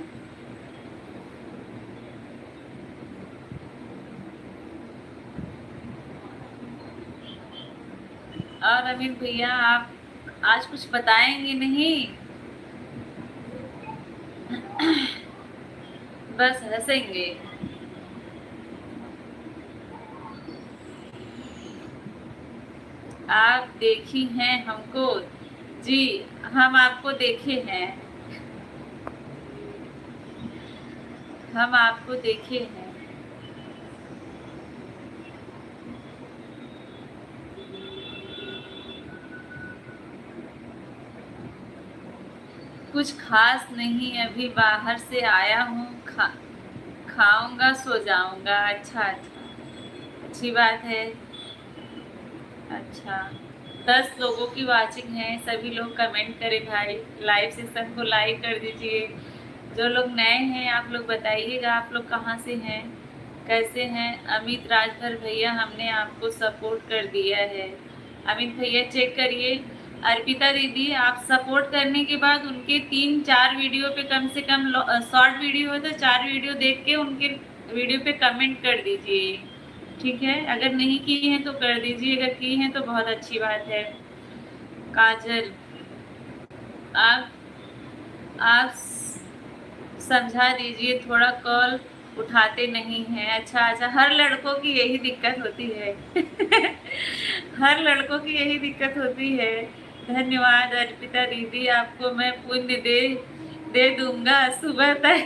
और अमित भैया, आप आज कुछ बताएंगे नहीं? बस हंसेंगे। आप देखी हैं हमको? जी, हम आपको देखे हैं। हम आपको देखे हैं। कुछ खास नहीं, अभी बाहर से आया हूँ, खाऊंगा सो जाऊंगा। अच्छा अच्छा, अच्छी बात है। अच्छा, 10 लोगों की वाचिंग है, सभी लोग कमेंट करें भाई, लाइव सेशन को लाइक कर दीजिए। जो लोग नए हैं आप लोग बताइएगा आप लोग कहाँ से हैं, कैसे हैं। अमित राजभर भैया, हमने आपको सपोर्ट कर दिया है। अमित भैया चेक करिए। अर्पिता दीदी, आप सपोर्ट करने के बाद उनके 3-4 वीडियो पे कम से कम शॉर्ट वीडियो हो तो 4 वीडियो देख के उनके वीडियो पे कमेंट कर दीजिए, ठीक है? अगर नहीं की हैं तो कर दीजिए, अगर की हैं तो बहुत अच्छी बात है। काजल, आप आप समझा दीजिए थोड़ा, कॉल उठाते नहीं हैं। अच्छा अच्छा, हर लड़कों की यही दिक्कत होती है। हर लड़कों की यही दिक्कत होती है। धन्यवाद अर्पिता दीदी, आपको मैं पुण्य दे दूंगा सुबह तक।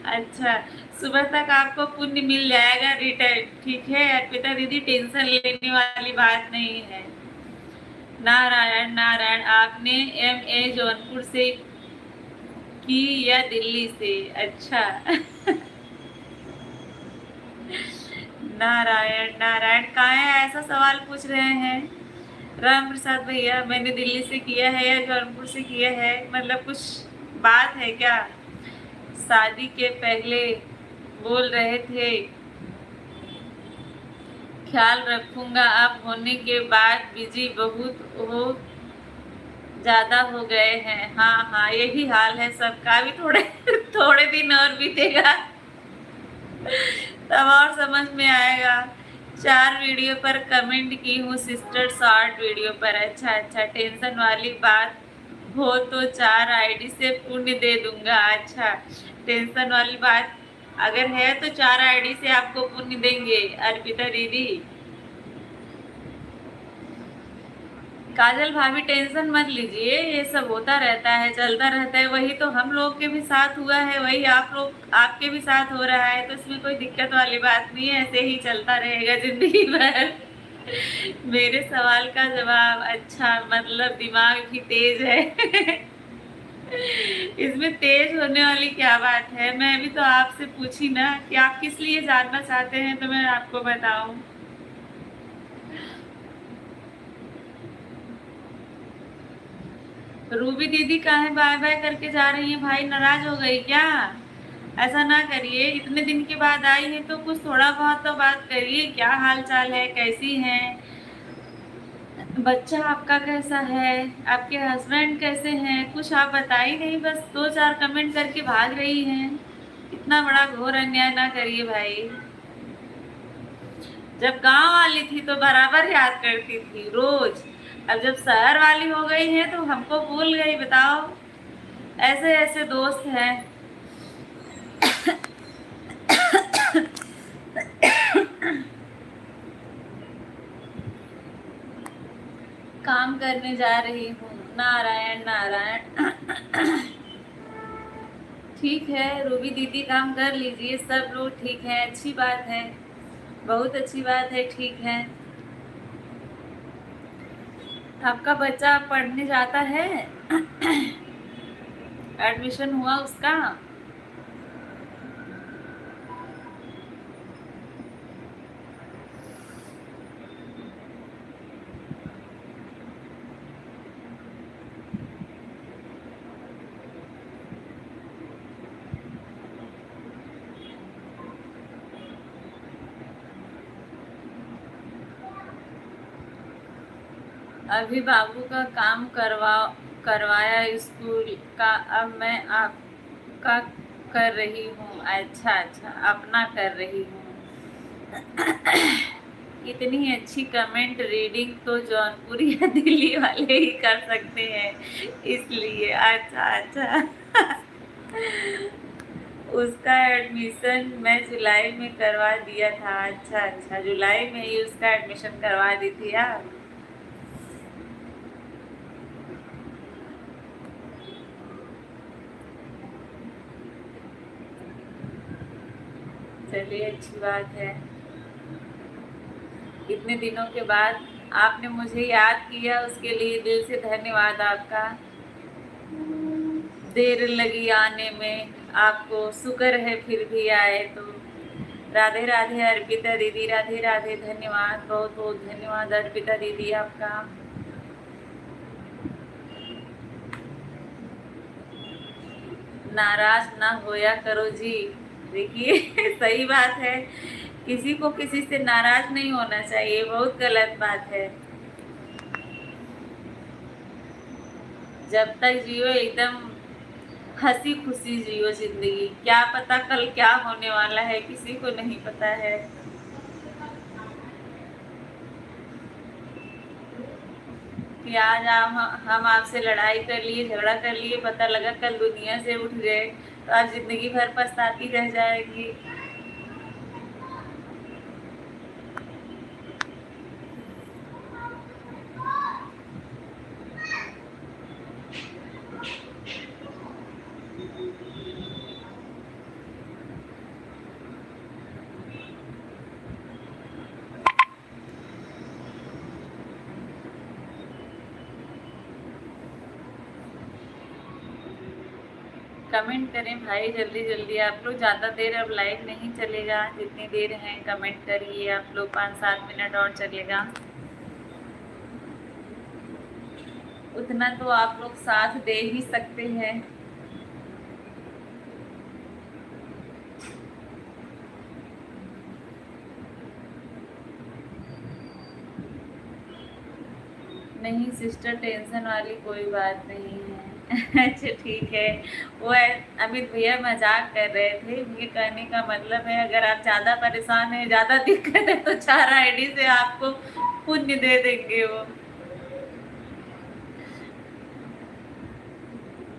अच्छा, सुबह तक आपको पुण्य मिल जाएगा रिटर्न, ठीक है अर्पिता दीदी, टेंशन लेने वाली बात नहीं है। नारायण नारायण, आपने MA जौनपुर से की या दिल्ली से? अच्छा। नारायण नारायण, कहाँ है? ऐसा सवाल पूछ रहे हैं। राम प्रसाद भैया, मैंने दिल्ली से किया है या जौनपुर से किया है, मतलब कुछ बात है क्या? शादी के पहले बोल रहे थे ख्याल रखूंगा, अब होने के बाद बिजी बहुत हो ज्यादा हो गए हैं। हाँ हाँ, यही हाल है सबका। भी थोड़े थोड़े दिन और बीतेगा तब और समझ में आएगा। 4 वीडियो पर कमेंट की हूँ सिस्टर, शॉर्ट वीडियो पर। अच्छा अच्छा, टेंशन वाली बात हो तो 4 आईडी से पुण्य दे दूंगा। अच्छा, टेंशन वाली बात अगर है तो 4 आईडी से आपको पुण्य देंगे अर्पिता दीदी। काजल भाभी, टेंशन मत लीजिए, ये सब होता रहता है, चलता रहता है। वही तो हम लोग के भी साथ हुआ है, वही आपके भी साथ हो रहा है, तो इसमें कोई दिक्कत वाली बात नहीं है। ऐसे ही चलता रहेगा जिंदगी भर। मेरे सवाल का जवाब, अच्छा मतलब दिमाग भी तेज है। इसमें तेज होने वाली क्या बात है? मैं भी तो आपसे पूछी ना कि आप किस लिए जानना चाहते हैं, तो मैं आपको बताऊं। रूबी दीदी काहे बाय बाय करके जा रही हैं भाई? नाराज हो गई क्या? ऐसा ना करिए, इतने दिन के बाद आई है तो कुछ थोड़ा बहुत तो बात करिए। क्या हाल चाल है, कैसी हैं? बच्चा आपका कैसा है? आपके हस्बैंड कैसे हैं? कुछ आप बता ही नहीं, बस 2-4 कमेंट करके भाग रही हैं। इतना बड़ा घोर अन्याय ना करिए भाई। जब गांव वाली थी तो बराबर याद करती थी रोज। अब जब शहर वाली हो गई है तो हमको भूल गई, बताओ। ऐसे ऐसे दोस्त हैं। काम करने जा रही हूँ। नारायण नारायण। ठीक है रूबी दीदी, काम कर लीजिए, सब लोग ठीक है, अच्छी बात है, बहुत अच्छी बात है, ठीक है। आपका बच्चा पढ़ने जाता है? एडमिशन हुआ उसका? अभी बाबू का काम करवाया स्कूल का, अब मैं आपका कर रही हूँ। अच्छा अच्छा, अपना कर रही हूँ। इतनी अच्छी कमेंट रीडिंग तो जौनपुर या दिल्ली वाले ही कर सकते हैं, इसलिए। अच्छा अच्छा। उसका एडमिशन मैं जुलाई में करवा दिया था। अच्छा अच्छा, जुलाई में ही उसका एडमिशन करवा दी थी आप? चलिए अच्छी बात है। इतने दिनों के बाद आपने मुझे याद किया, उसके लिए दिल से धन्यवाद आपका। देर लगी आने में, आपको शुक्र है फिर भी आए तो। राधे राधे अर्पिता दीदी, राधे राधे, धन्यवाद, बहुत बहुत धन्यवाद अर्पिता दीदी आपका। नाराज ना होया करो जी। देखिए सही बात है, किसी को किसी से नाराज नहीं होना चाहिए, बहुत गलत बात है। जब तक जियो एकदम हंसी खुशी जियो जिंदगी, क्या पता कल क्या होने वाला है, किसी को नहीं पता है। कि आज हम आपसे लड़ाई कर लिए, झगड़ा कर लिए, पता लगा कल दुनिया से उठ गए तो आप जिंदगी भर पछताती रह जाएगी। कमेंट करें भाई जल्दी जल्दी, आप लोग ज़्यादा देर अब लाइव नहीं चलेगा, जितनी देर है कमेंट करिए आप लोग, 5-7 मिनट और चलेगा, उतना तो आप लोग साथ दे ही सकते हैं। नहीं सिस्टर, टेंशन वाली कोई बात नहीं है। अच्छा ठीक है, वो अमित भैया मजाक कर रहे थे, ये कहने का मतलब है अगर आप ज़्यादा परेशान हैं, ज़्यादा दिक्कत है तो 4 आईडी से आपको पुण्य दे देंगे वो।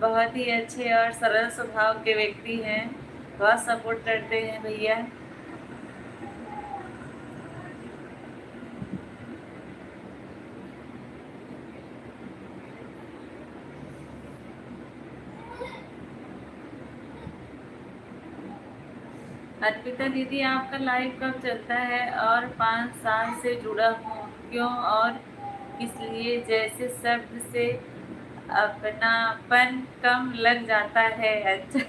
बहुत ही अच्छे और सरल स्वभाव के व्यक्ति हैं, बहुत सपोर्ट करते हैं भैया। अर्पिता दीदी, आपका लाइव कब चलता है? और 5 साल से जुड़ा हूँ, क्यों और किस लिए? जैसे शब्द से अपनापन कम लग जाता है। अच्छा।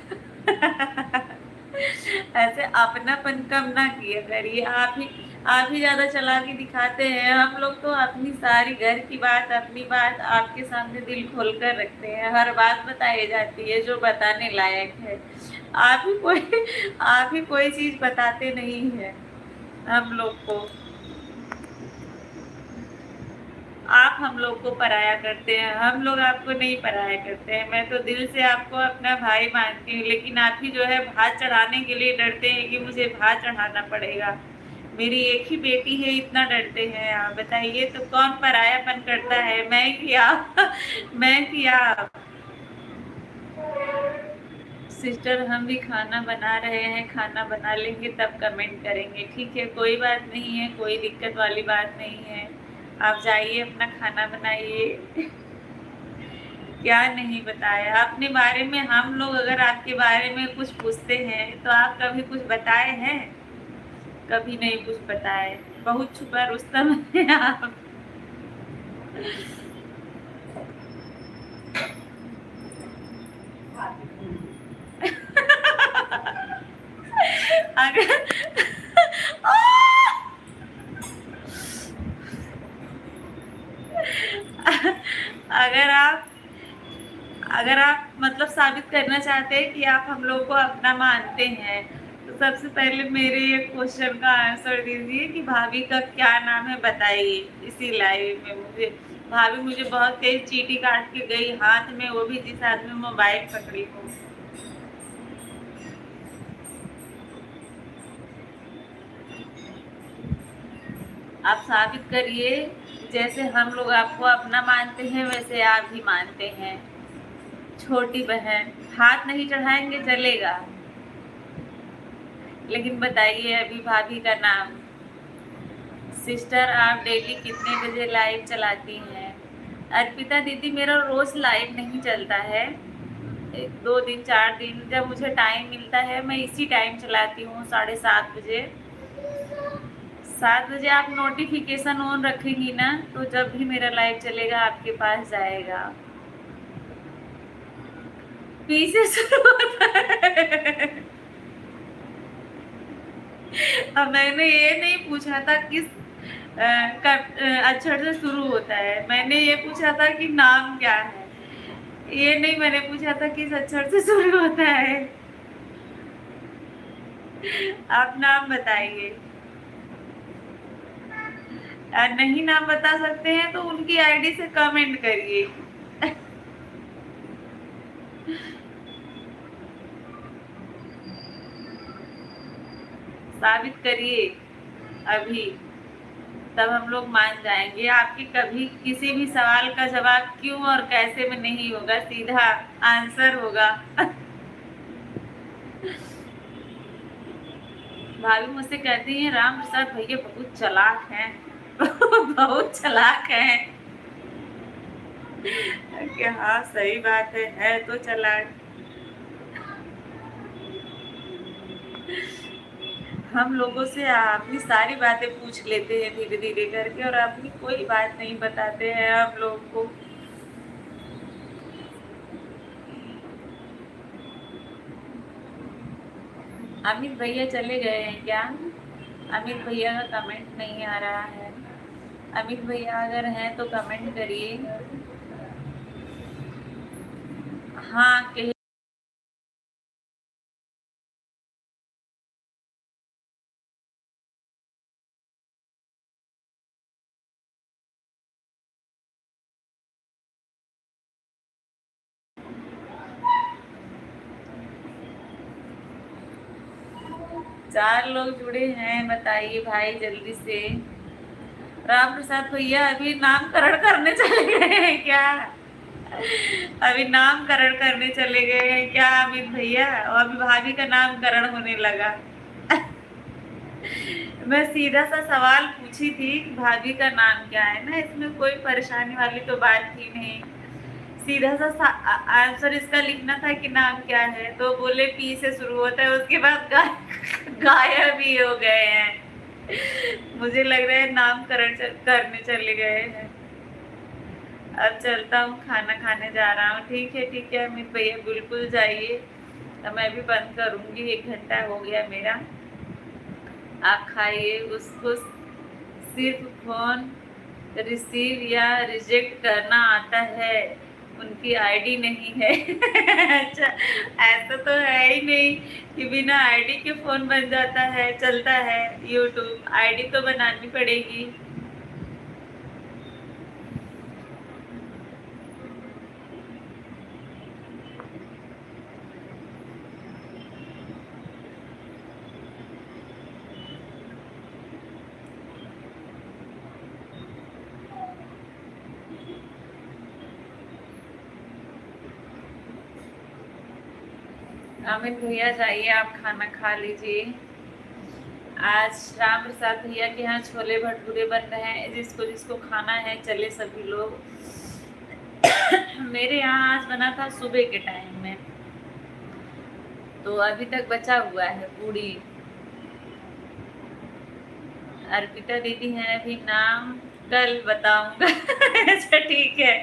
ऐसे अपनापन कम ना किया करिए, आप ही ज्यादा चला के दिखाते हैं। हम लोग तो अपनी सारी घर की बात, अपनी बात आपके सामने दिल खोल कर रखते हैं, हर बात बताई जाती है जो बताने लायक है। आप ही कोई चीज बताते नहीं है हम लोग को, आप हम लोग को पराया करते हैं, हम लोग आपको नहीं पराया करते हैं। मैं तो दिल से आपको अपना भाई मानती हूँ, लेकिन आप ही जो है भात चढ़ाने के लिए डरते हैं कि मुझे भात चढ़ाना पड़ेगा। मेरी एक ही बेटी है, इतना डरते हैं आप बताइए। तो कौन परायापन करता है, मैं कि आप? मैं कि आप? सिस्टर हम भी खाना बना रहे हैं, खाना बना लेंगे तब कमेंट करेंगे। ठीक है, कोई बात नहीं है, कोई दिक्कत वाली बात नहीं है। आप जाइए अपना खाना बनाइए। क्या नहीं बताया अपने बारे में? हम लोग अगर आपके बारे में कुछ पूछते हैं तो आप कभी कुछ बताए हैं? कभी नहीं कुछ बताए। बहुत छुपा रुस्तम है आप। अगर अगर आप अगर आप मतलब साबित करना चाहते हैं कि आप हम लोग को अपना मानते हैं, तो सबसे पहले मेरे ये क्वेश्चन का आंसर दीजिए कि भाभी का क्या नाम है, बताइए इसी लाइव में मुझे। भाभी मुझे बहुत तेज चींटी काट के गई हाथ में, वो भी जिस हाथ में मोबाइल पकड़ी हूँ। आप साबित करिए, जैसे हम लोग आपको अपना मानते हैं वैसे आप भी मानते हैं। छोटी बहन हाथ नहीं चढ़ाएंगे चलेगा, लेकिन बताइए अभी भाभी का नाम। सिस्टर आप डेली कितने बजे लाइव चलाती हैं? अर्पिता दीदी मेरा रोज लाइव नहीं चलता है, 2 दिन 4 दिन जब मुझे टाइम मिलता है मैं इसी टाइम चलाती हूँ, 7:30 बजे। 7 बजे आप नोटिफिकेशन ऑन रखेंगी ना, तो जब भी मेरा लाइव चलेगा आपके पास जाएगा। पीछे शुरू होता है। अब मैंने ये नहीं पूछा था किस अक्षर से शुरू होता है, मैंने ये पूछा था कि नाम क्या है। ये नहीं मैंने पूछा था किस अक्षर से शुरू होता है। आप नाम बताइए। नहीं नाम बता सकते हैं तो उनकी आईडी से कमेंट करिए। साबित करिए अभी, तब हम लोग मान जाएंगे। आपके कभी किसी भी सवाल का जवाब क्यों और कैसे में नहीं होगा, सीधा आंसर होगा। भाभी मुझसे कहती हैं राम प्रसाद भैया बहुत चालाक हैं। बहुत चालाक हैं। कि हाँ सही बात है तो चालाक। हम लोगों से अपनी सारी बातें पूछ लेते हैं धीरे धीरे करके, और अपनी कोई बात नहीं बताते हैं हम लोग को। अमित भैया चले गए हैं क्या? अमित भैया का कमेंट नहीं आ रहा है। अमित भैया अगर हैं तो कमेंट करिए। हाँ कहिए। 4 लोग जुड़े हैं, बताइए भाई जल्दी से। राम प्रसाद भैया अभी नामकरण करने चले गए हैं क्या? अभी नामकरण करने चले गए हैं क्या अमित भैया? और अभी भाभी का नामकरण होने लगा। मैं सीधा सा सवाल पूछी थी कि भाभी का नाम क्या है ना, इसमें कोई परेशानी वाली तो बात थी नहीं। सीधा सा आंसर इसका लिखना था कि नाम क्या है, तो बोले पी से शुरू होता है, उसके बाद गायब भी हो गए हैं। मुझे लग रहा है नामकरण करने चले गए हैं। अब चलता हूँ, खाना खाने जा रहा हूँ। ठीक है अमित भैया बिल्कुल जाइए, तो मैं भी बंद करूँगी, 1 घंटा हो गया मेरा। आप खाइए। उसको सिर्फ फोन रिसीव या रिजेक्ट करना आता है, उनकी आईडी नहीं है। अच्छा, ऐसा तो है ही नहीं कि बिना आईडी के फोन बन जाता है, चलता है यूट्यूब। आईडी तो बनानी पड़ेगी। अमित भैया जाइए, आप खाना खा लीजिए। आज राम प्रसाद भैया के यहाँ छोले भटूरे बन रहे हैं, जिसको जिसको खाना है चले सभी लोग। मेरे यहाँ आज बना था सुबह के टाइम में, तो अभी तक बचा हुआ है पूरी। अर्पिता दीदी है अभी, नाम कल बताऊंगा। अच्छा ठीक है,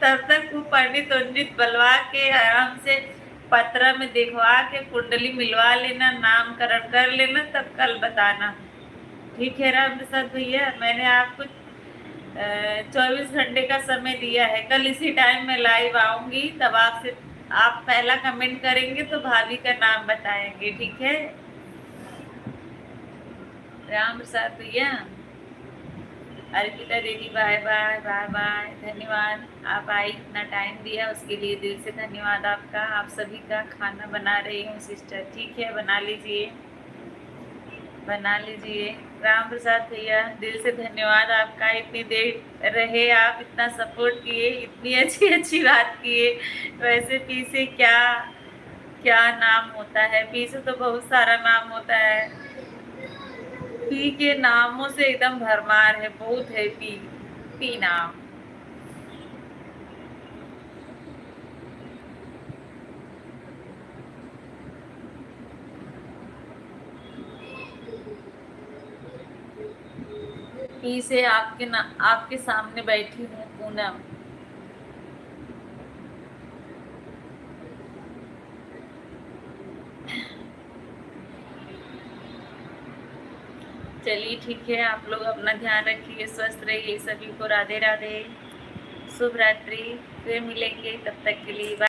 तब तक वो पंडित उंडित बलवा के आराम से पत्रा में दिखवा के कुंडली मिलवा लेना, नामकरण कर लेना, तब कल बताना। ठीक है राम प्रसाद भैया, मैंने आपको 24 घंटे का समय दिया है। कल इसी टाइम में लाइव आऊंगी, तब आपसे आप पहला कमेंट करेंगे तो भाभी का नाम बताएंगे। ठीक है राम प्रसाद भैया। अर्पिता दीदी बाय बाय बाय बाय, धन्यवाद आप आई, इतना टाइम दिया उसके लिए दिल से धन्यवाद आपका। आप सभी का खाना बना रही हूँ सिस्टर, ठीक है बना लीजिए बना लीजिए। राम प्रसाद भैया दिल से धन्यवाद आपका, इतनी देर रहे आप, इतना सपोर्ट किए, इतनी अच्छी अच्छी बात किए। वैसे पी से क्या क्या नाम होता है, पी से तो बहुत सारा नाम होता है, पी के नामों से एकदम भरमार है, बहुत है पी पी नाम। पी से आपके सामने बैठी हूँ पूनम। चलिए ठीक है, आप लोग अपना ध्यान रखिए, स्वस्थ रहिए, सभी को राधे राधे, शुभ रात्रि, फिर मिलेंगे, तब तक के लिए बाय।